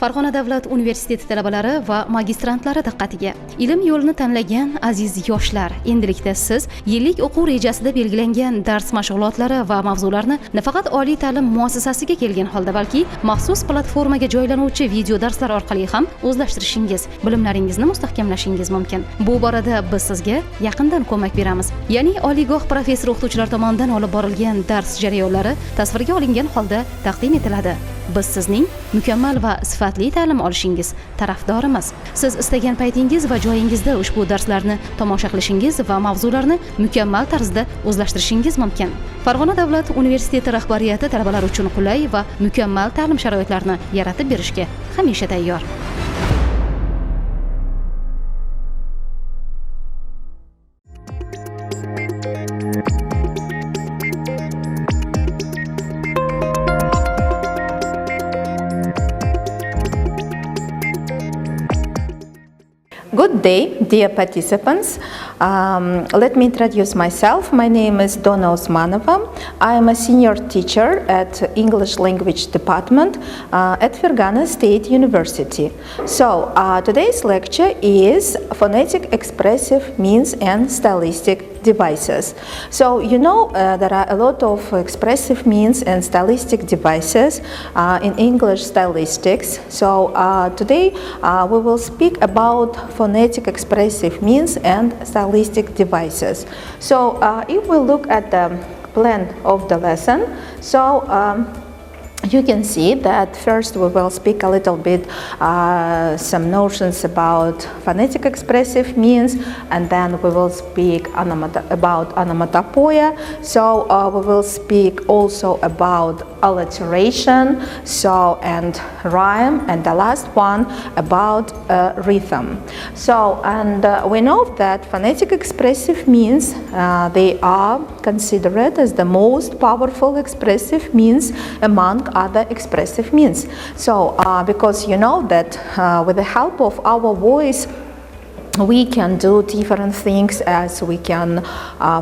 Farg'ona davlat universiteti talabalari va magistrantlari diqqatiga. Ilm yo'lini tanlagan aziz yoshlar, endilikda siz yillik o'quv rejasida belgilangan dars mashg'ulotlari va mavzularni nafaqat oliy ta'lim muassasasiga kelgan holda, balki maxsus platformaga joylanuvchi video darslar orqali ham o'zlashtirishingiz, bilimlaringizni mustahkamlashingiz mumkin. Bu borada biz sizga yaqindan ko'mak beramiz. Ya'ni oliygoh professor o'qituvchilar tomonidan olib borilgan dars jarayonlari tasvirga olingan holda taqdim etiladi. Biz sizning mukammal va sifatli ta'lim olishingiz tarafdorimiz. Siz istagan paytingiz va joyingizda ushbu darslarni tomosha qilishingiz va mavzularni mukammal tarzda o'zlashtirishingiz mumkin. Farg'ona davlat universiteti rahbariyati talabalar uchun qulay va mukammal ta'lim sharoitlarini yaratib berishga hamisha tayyor. Good day, dear participants. Let me introduce myself. My name is Dona Usmonova. I am a senior teacher at English Language Department at Fergana State University. So today's lecture is phonetic, expressive means and stylistic devices. So you know there are a lot of expressive means and stylistic devices in English stylistics. So today we will speak about phonetic, expressive means and stylistic devices. So if we look at the plan of the lesson, so you can see that first we will speak a little bit some notions about phonetic expressive means, and then we will speak about onomatopoeia. So we will speak also about alliteration, and rhyme, and the last one about rhythm. So we know that phonetic expressive means they are considered as the most powerful expressive means among other expressive means. So because you know that with the help of our voice we can do different things, as we can,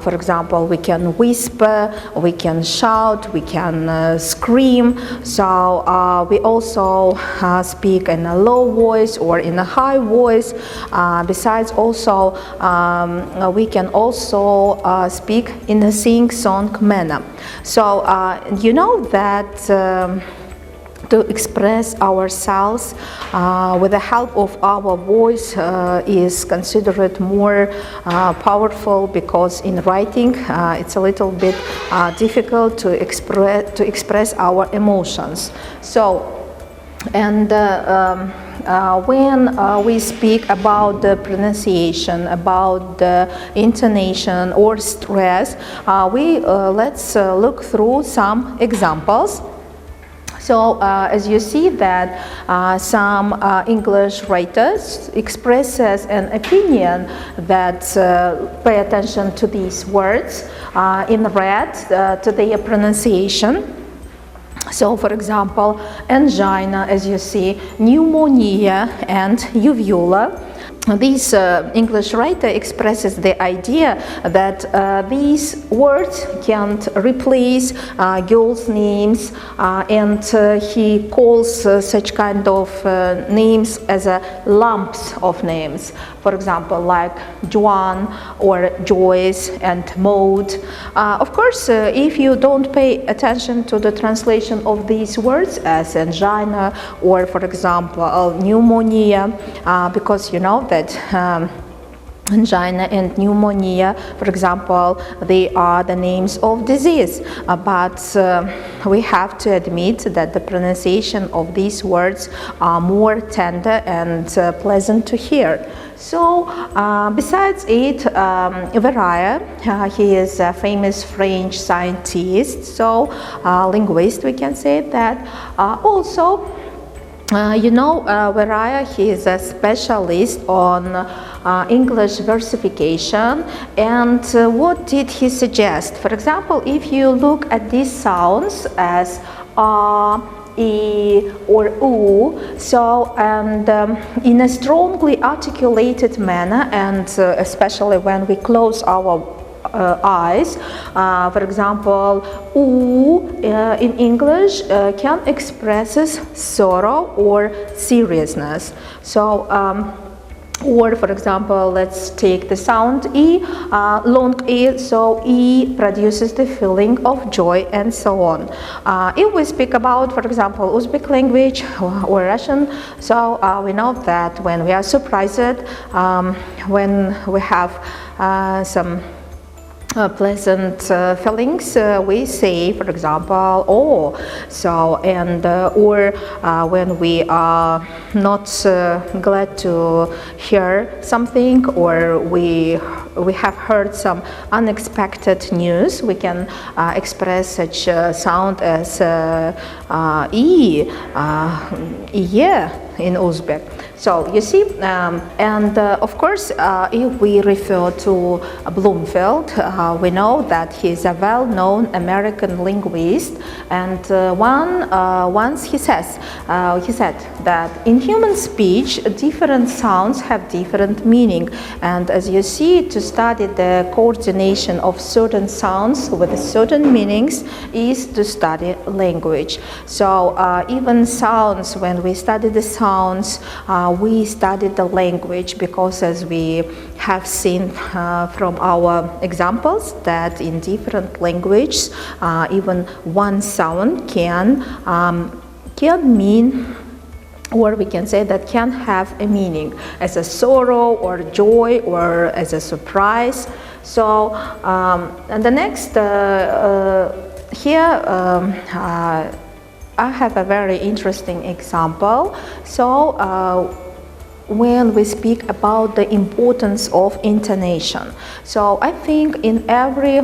for example, we can whisper, we can shout, we can scream. So we also speak in a low voice or in a high voice. Besides, also we can also speak in a sing-song manner. So you know that to express ourselves with the help of our voice is considered more powerful, because in writing it's a little bit difficult to express our emotions. So and when we speak about the pronunciation, about the intonation or stress, let's look through some examples. So as you see that some English writers expresses an opinion that pay attention to these words in red to their pronunciation. So for example, angina, as you see, pneumonia and uvula. This English writer expresses the idea that these words can't replace girls' names, and he calls such kind of names as lumps of names. For example, like Joan or Joyce and Maud. Of course, if you don't pay attention to the translation of these words as angina or, for example, pneumonia, because you know that angina and pneumonia, for example, they are the names of disease, but we have to admit that the pronunciation of these words are more tender and pleasant to hear. So besides it, Varia, he is a famous French scientist, so linguist, we can say that. Also, you know, Varia, he is a specialist on English versification, and what did he suggest? For example, if you look at these sounds as E or U, so and in a strongly articulated manner, and especially when we close our eyes. For example, "u" in English can expresses sorrow or seriousness. So or for example, let's take the sound E, long E, so E produces the feeling of joy and so on. If we speak about, for example, Uzbek language or Russian, so we know that when we are surprised, when we have some pleasant feelings, we say, for example, "oh." So and or when we are not glad to hear something, or we have heard some unexpected news, we can express such sound as "e," "yeah" in Uzbek. So you see, and of course, if we refer to Bloomfield, we know that he is a well-known American linguist, and once he said that in human speech, different sounds have different meaning, and as you see, to study the coordination of certain sounds with certain meanings is to study language. So even sounds, when we study the sounds, we study the language, because as we have seen from our examples, that in different languages, even one sound can mean, or we can say that can have a meaning as a sorrow or joy or as a surprise. So and the next here I have a very interesting example. So when we speak about the importance of intonation, so I think in every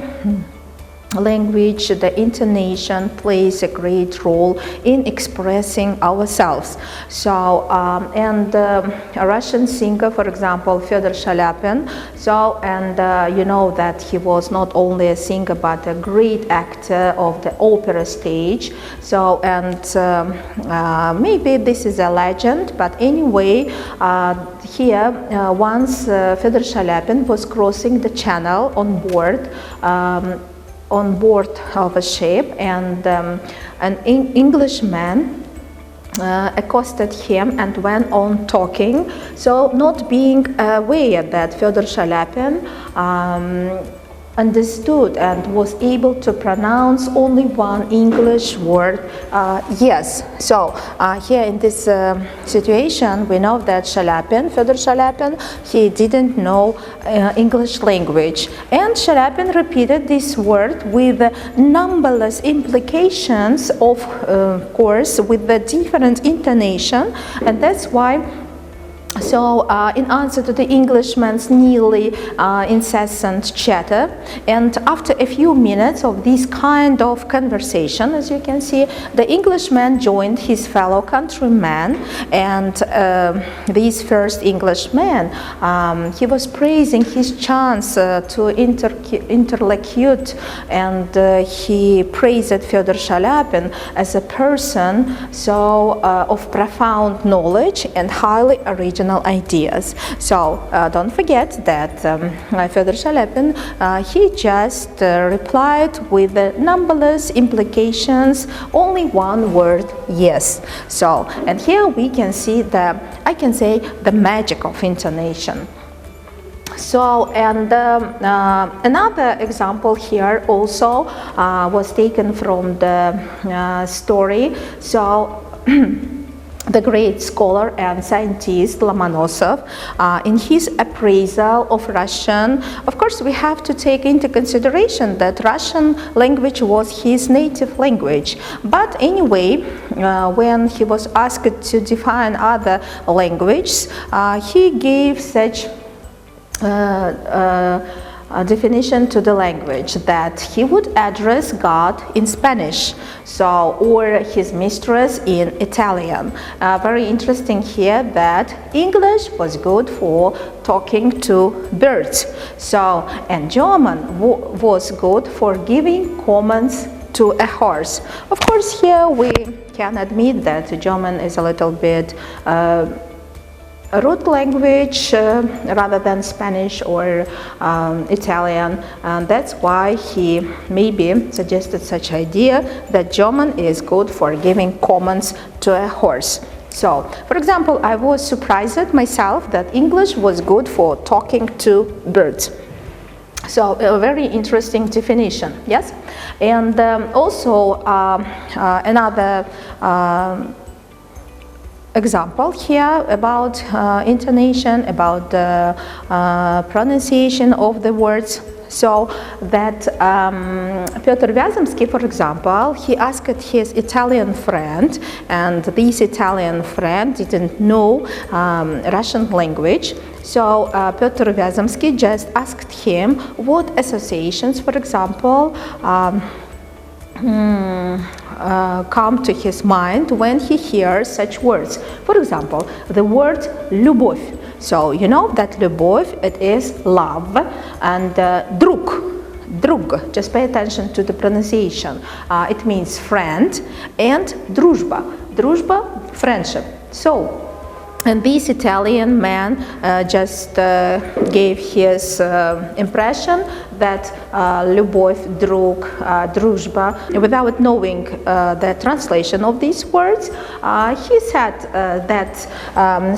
language, the intonation plays a great role in expressing ourselves. So and a Russian singer, for example, Fyodor Shaliapin, so and you know that he was not only a singer but a great actor of the opera stage. So and maybe this is a legend, but anyway, here once Fyodor Shaliapin was crossing the channel on board of a ship, and an Englishman accosted him and went on talking. So not being aware that Fyodor Shaliapin understood and was able to pronounce only one English word, yes. So here in this situation, we know that Fyodor Shaliapin, he didn't know English language, and Shaliapin repeated this word with numberless implications, of course, with the different intonation, and that's why. So in answer to the Englishman's nearly incessant chatter, and after a few minutes of this kind of conversation, as you can see, the Englishman joined his fellow countryman, and this first Englishman, he was praising his chance to interlocute, and he praised Fyodor Shaliapin as a person so of profound knowledge and highly original ideas. So don't forget that Fyodor Shaliapin, he just replied with numberless implications, only one word, yes. So, and here we can see I can say the magic of intonation. So, and another example here also was taken from the story. So the great scholar and scientist Lomonosov, in his appraisal of Russian, of course we have to take into consideration that Russian language was his native language. But anyway, when he was asked to define other languages, he gave such a definition to the language, that he would address God in Spanish, so, or his mistress in Italian. Very interesting here that English was good for talking to birds, so, and German was good for giving commands to a horse. Of course, here we can admit that German is a little bit root language rather than Spanish or Italian, and that's why he maybe suggested such idea that German is good for giving commands to a horse. So, for example, I was surprised myself that English was good for talking to birds. So, a very interesting definition, yes? And also another example here about intonation, about the pronunciation of the words. So that Piotr Vyazemsky, for example, he asked his Italian friend, and this Italian friend didn't know Russian language. So Piotr Vyazemsky just asked him what associations, for example, come to his mind when he hears such words. For example, the word любовь. So you know that любовь, it is love, and друг, just pay attention to the pronunciation. It means friend, and дружба, friendship. So, and this Italian man just gave his impression that любовь, друг, дружба, without knowing the translation of these words, he said that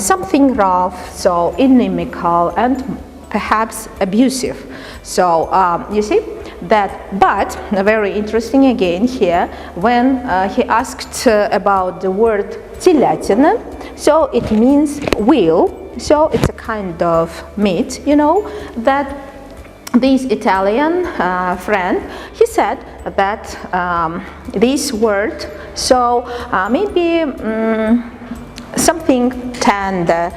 something rough, so inimical and perhaps abusive. So you see that, but very interesting again here, when he asked about the word телятина, so it means wheel, so it's a kind of meat, you know, that this Italian friend, he said that this word, so maybe something tender,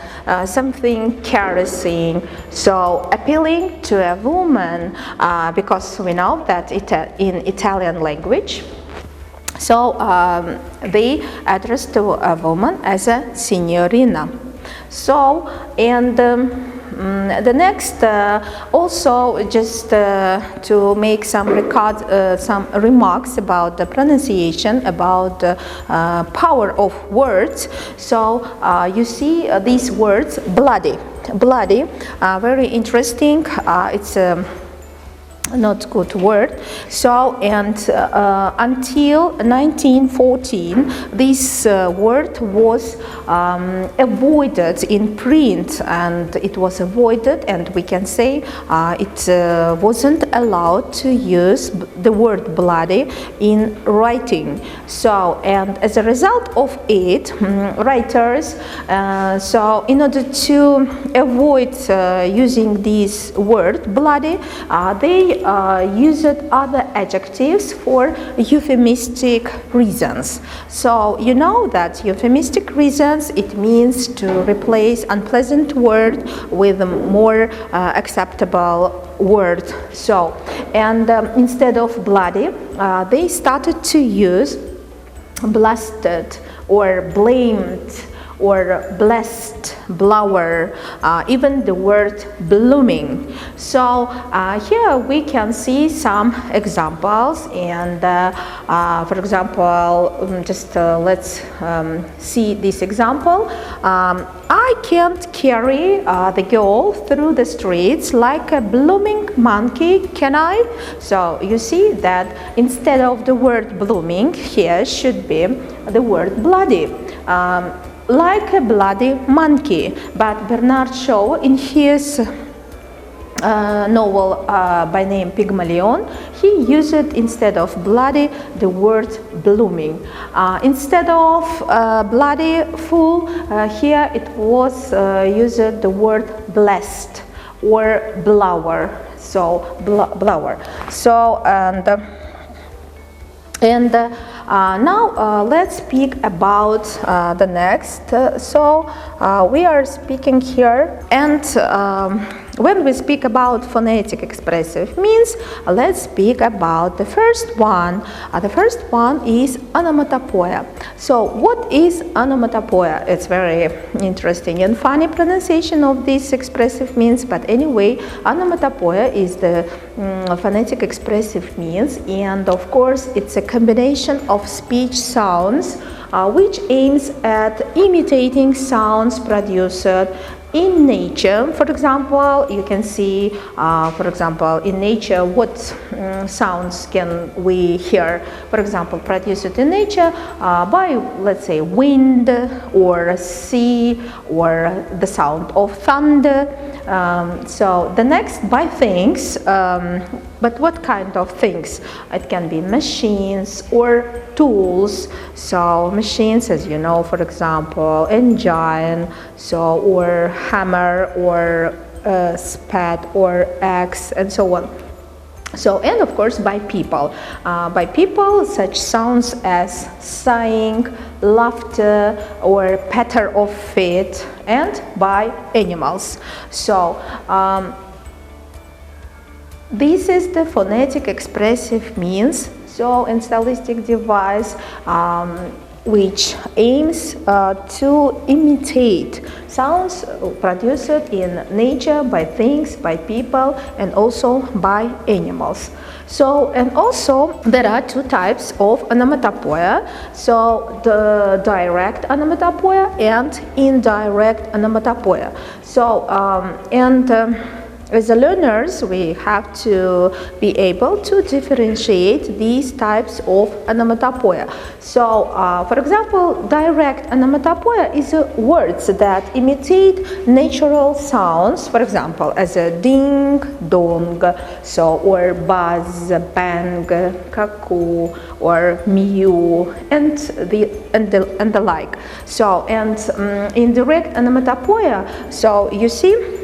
something caressing, so appealing to a woman, because we know that in Italian language, so they address to a woman as a signorina. So, and the next, also just to make some remarks about the pronunciation, about the power of words. So you see these words, bloody, very interesting. It's not good word. So, and until 1914, this word was avoided in print, and it was avoided, and we can say it wasn't allowed to use the word bloody in writing. So, and as a result of it, writers, so in order to avoid using this word bloody, they used other adjectives for euphemistic reasons. So you know that euphemistic reasons, it means to replace unpleasant word with a more acceptable word. So, and instead of bloody, they started to use blasted or blamed or blessed, blower, even the word blooming. So here we can see some examples, and for example, just let's see this example. I can't carry the girl through the streets like a blooming monkey, can I? So you see that instead of the word blooming, here should be the word bloody. Like a bloody monkey. But Bernard Shaw, in his novel by name Pygmalion, he used instead of bloody the word blooming. Instead of bloody fool, here it was used the word blessed or blower. So blower. So and now let's speak about the next. So we are speaking here, and when we speak about phonetic expressive means, let's speak about the first one. The first one is onomatopoeia. So what is onomatopoeia? It's very interesting and funny pronunciation of this expressive means, but anyway, onomatopoeia is the phonetic expressive means, and of course it's a combination of speech sounds which aims at imitating sounds produced in nature. For example, you can see, for example, in nature, what sounds can we hear? For example, produced in nature by, let's say, wind or sea or the sound of thunder. So the next by things, but what kind of things? It can be machines or tools. So machines, as you know, for example, engine, so or hammer or spade or axe and so on. So, and of course by people. By people, such sounds as sighing, laughter or patter of feet, and by animals. So this is the phonetic expressive means, so in stylistic device which aims to imitate sounds produced in nature by things, by people, and also by animals. So, and also there are two types of onomatopoeia. So the direct onomatopoeia and indirect onomatopoeia. So as a learners, we have to be able to differentiate these types of onomatopoeia. So, for example, direct onomatopoeia is words that imitate natural sounds, for example, as a ding, dong, so, or buzz, bang, cuckoo, or mew, and the like. So, and indirect onomatopoeia, so you see,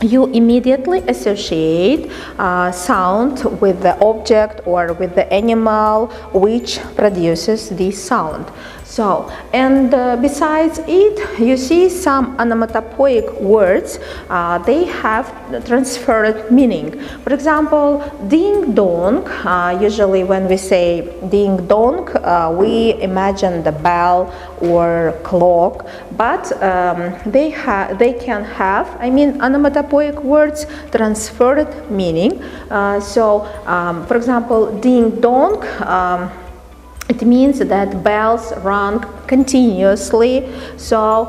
you immediately associate sound with the object or with the animal which produces this sound. So, and besides it, you see some onomatopoeic words, they have transferred meaning. For example, ding dong, usually when we say ding dong, we imagine the bell or clock, but they can have, onomatopoeic words transferred meaning. For example, ding dong, it means that bells rung continuously, so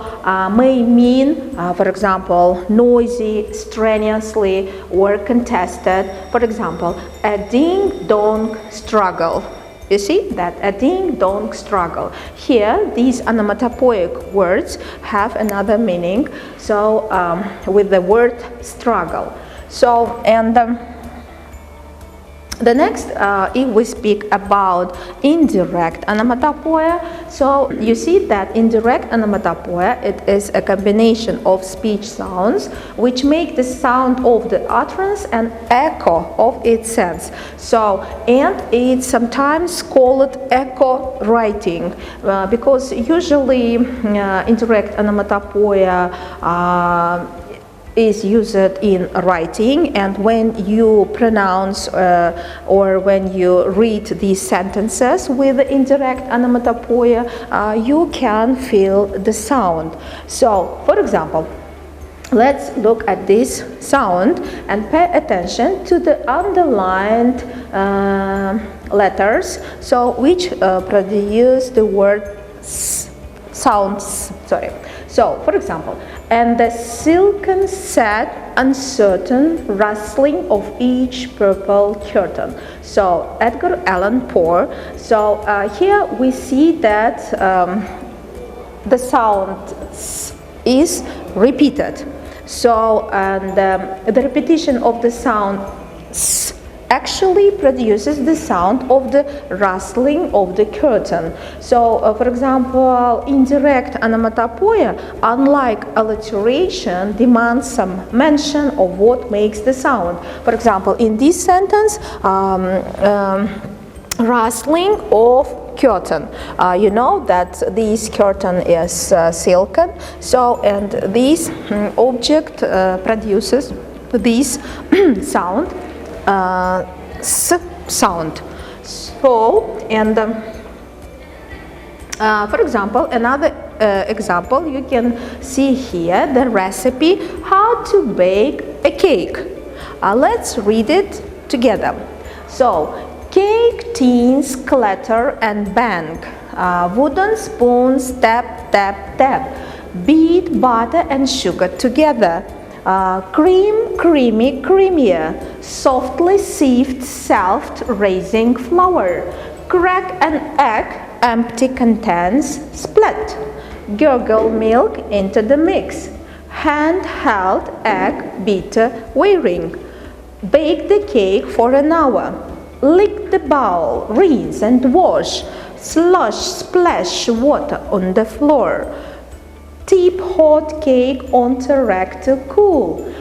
may mean, for example, noisy, strenuously, or contested. For example, a ding-dong struggle. You see that a ding-dong struggle. Here, these onomatopoeic words have another meaning. So, with the word struggle. So, and the next, if we speak about indirect onomatopoeia, so you see that indirect onomatopoeia, it is a combination of speech sounds which make the sound of the utterance an echo of its sense. So, and it's sometimes called echo writing, because usually indirect onomatopoeia is used in writing, and when you pronounce or when you read these sentences with indirect onomatopoeia, you can feel the sound. So, for example, let's look at this sound and pay attention to the underlined letters, so which produce the word sounds. Sorry. So, for example, and the silken sad, uncertain rustling of each purple curtain. So, Edgar Allan Poe. So, here we see that the sound is repeated. So, and the repetition of the sound actually produces the sound of the rustling of the curtain. So, for example, indirect onomatopoeia, unlike alliteration, demands some mention of what makes the sound. For example, in this sentence, rustling of curtain. You know that this curtain is silken. So, and this object produces this sound, s sound. So, and for example, another example, you can see here the recipe how to bake a cake. Let's read it together. So, cake tins clatter and bang, wooden spoons tap tap tap, beat butter and sugar together, cream creamy creamier, softly sieved self-raising flour, crack an egg, empty contents split, gurgle milk into the mix, hand-held egg beater wearing, bake the cake for an hour, lick the bowl, rinse and wash, slush splash water on the floor, tip hot cake onto rack to cool,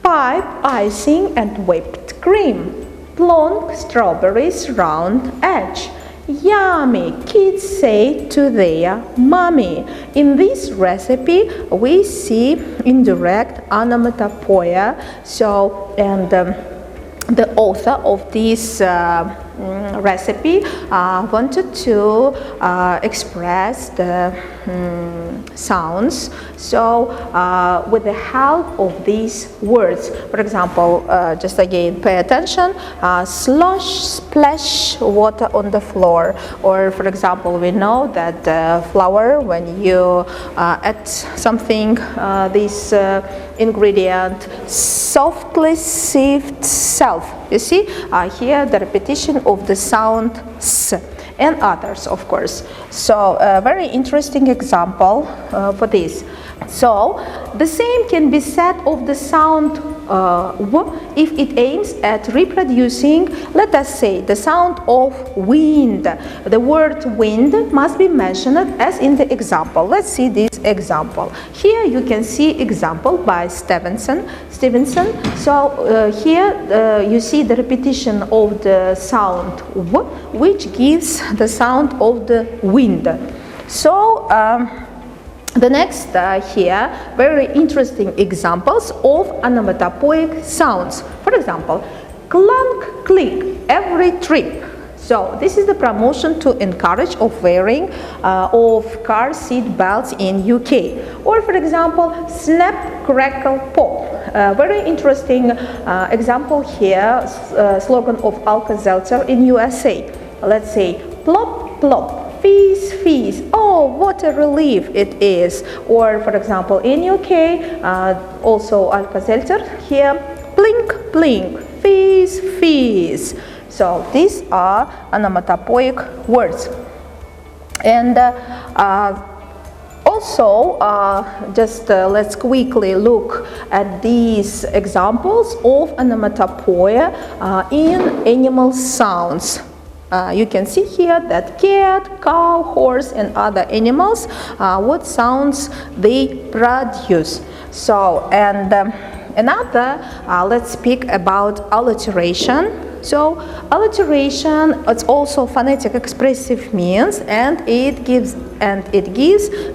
pipe icing and whipped cream, plonk strawberries round edge. Yummy, kids say to their mommy. In this recipe, we see indirect onomatopoeia. So, and the author of this recipe wanted to express the sounds. So, with the help of these words, for example, just again pay attention, slosh, splash water on the floor. Or, for example, we know that flour, when you add something, this ingredient, softly sieved self. You see here the repetition of the sound s, and others, of course. So a very interesting example for this. So the same can be said of the sound w if it aims at reproducing, let us say, the sound of wind. The word wind must be mentioned as in the example. Let's see this example. Here you can see example by Stevenson. So here you see the repetition of the sound w, which gives the sound of the wind. So the next here, very interesting examples of onomatopoeic sounds. For example, clunk, click, every trip. So this is the promotion to encourage of wearing of car seat belts in UK. Or for example, snap, crackle, pop. Very interesting example here, slogan of Alka-Seltzer in USA. Let's say plop, plop. Fizz, fizz, oh, what a relief it is. Or for example, in UK, also Alka-Seltzer, here, blink, blink, fizz, fizz. So these are onomatopoeic words. And also, just let's quickly look at these examples of onomatopoeia in animal sounds. You can see here that cat, cow, horse and other animals, what sounds they produce. So, and another, let's speak about alliteration. So, alliteration, it's also phonetic expressive means, and it gives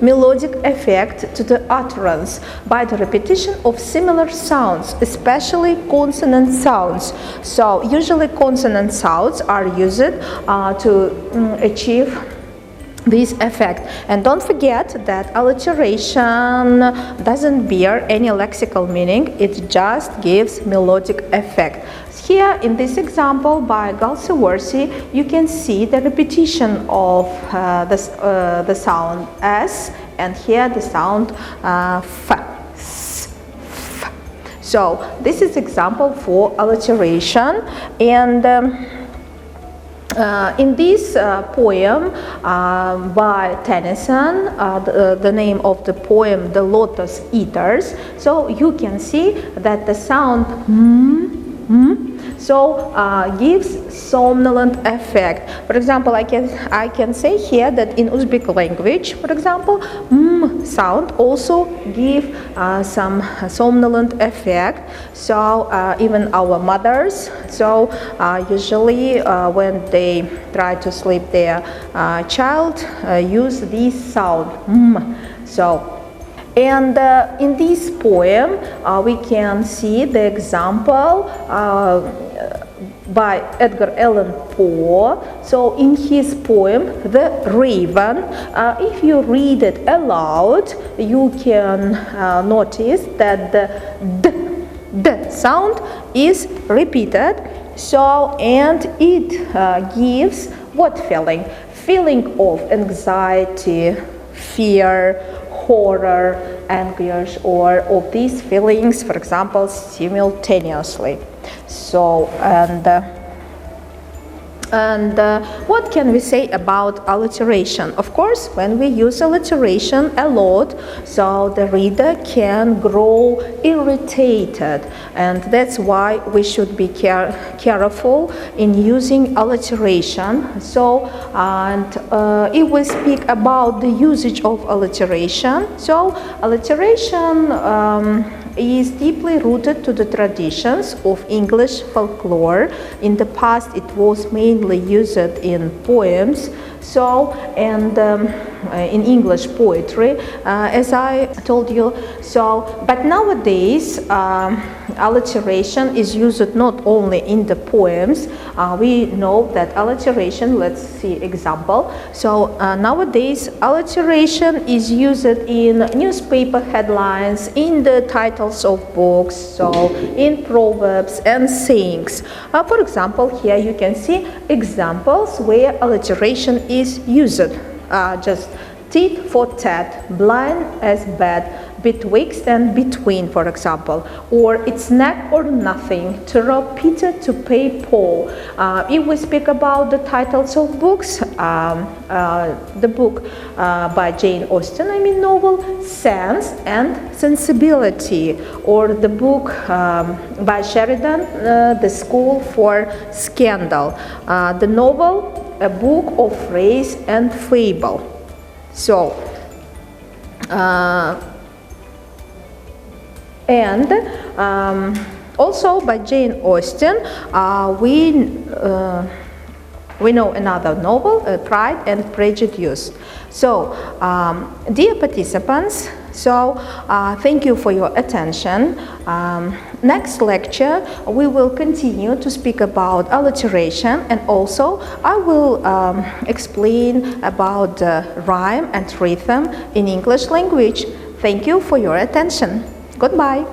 melodic effect to the utterance by the repetition of similar sounds, especially consonant sounds. So usually consonant sounds are used to achieve this effect. And don't forget that alliteration doesn't bear any lexical meaning, it just gives melodic effect. Here in this example by Galsiworsi, you can see the repetition of the sound S, and here the sound F, S, F. So this is example for alliteration. And in this poem by Tennyson, the name of the poem, The Lotus Eaters, so you can see that the sound so gives somnolent effect. For example, I can say here that in Uzbek language, for example, sound also give some somnolent effect. So even our mothers, so usually when they try to sleep their child, use this sound. So And in this poem, we can see the example by Edgar Allan Poe. So in his poem, The Raven, if you read it aloud, you can notice that the D sound is repeated. So, and it gives what feeling? Feeling of anxiety, fear, horror, anguish, or of these feelings, for example, simultaneously. So, and what can we say about alliteration? Of course, when we use alliteration a lot, so the reader can grow irritated, and that's why we should be careful in using alliteration. So, and if we speak about the usage of alliteration, so alliteration is deeply rooted to the traditions of English folklore. In the past, it was mainly used in poems, so, and in English poetry, as I told you. So, but nowadays, alliteration is used not only in the poems. We know that alliteration, let's see example. So nowadays, alliteration is used in newspaper headlines, in the titles of books, so in proverbs and sayings. For example, here you can see examples where alliteration is used. Just tit for tat, blind as bat, betwixt and between, for example, or it's neck or nothing, to rob Peter to pay Paul. If we speak about the titles of books, the book by Jane Austen, novel Sense and Sensibility, or the book by Sheridan, The School for Scandal, the novel A Book of Phrase and Fable. So, and also by Jane Austen, we know another novel, Pride and Prejudice. So, dear participants, so thank you for your attention. Next lecture, we will continue to speak about alliteration, and also I will explain about rhyme and rhythm in English language. Thank you for your attention. Goodbye.